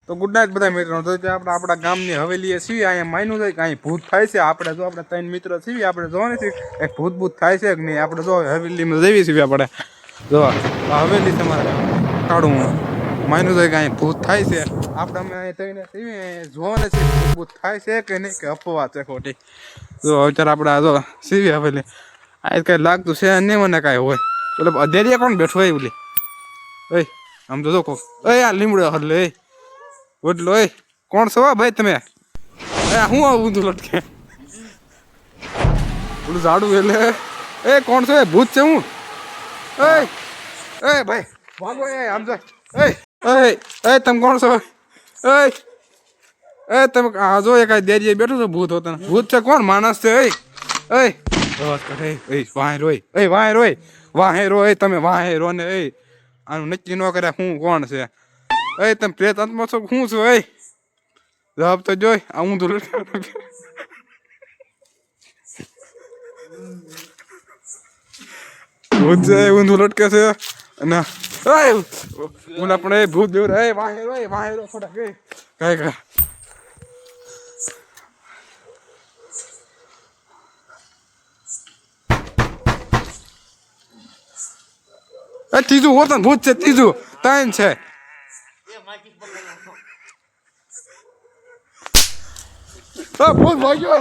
તો good night બધા મિત્રો. તો આપણા ગામની હવેલીએ છીએ. અહીંયા માન્યું છે કે અહીં ભૂત થાય છે. આપણે જો આપણે 3 મિત્રો છીએ, આપણે જોવાની છે એક ભૂત થાય છે કે નહીં. આપણે જો હવેલીમાં જઈએ છીએ. આપણે જો હવેલી તમારે કાઢું માન્યું છે કે અહીં ભૂત થાય છે. આપણે અમે અહીં થઈને જોવાને છે ભૂત થાય છે કે નહીં, કે અપવા છે ખોટી. જો અત્યારે આપણે જો સીવી હવેલી આ કઈ લાગતું છે નહીં મને કાંઈ હોય. એટલે અધેરિયા કોણ બેઠો હોય ઓલી આમ તો જો કોક આ લીમડો હરલે ઓટલો કોણ છો ભાઈ તમે? હું આવું તું લટકે ઓલું ઝાડું એટલે કોણ છો? ભૂત છે હું? ભાઈ ભાગો આમ જો તમે કોણ છો? તમે આ જો એ કાંઈ દેરીએ બેઠો છો ભૂત હોતા. ભૂત છે કોણ? માણસ છે. વાહે રોય તમે વાહે રો ને આનું નક્કી ન કરે હું કોણ છે. તમે પ્રેત આત્મા છો શું છો? જવાબ તો જોઈ આ હું તો ભૂત છે ઊંધું લટકે છે અને ઓલા પણ ભૂત જેવું વાહે રો થોડા કઈ ત્રીજું હોતું ભૂત છે. ત્રીજું 3 છે. ભૂત ભાગ્યો.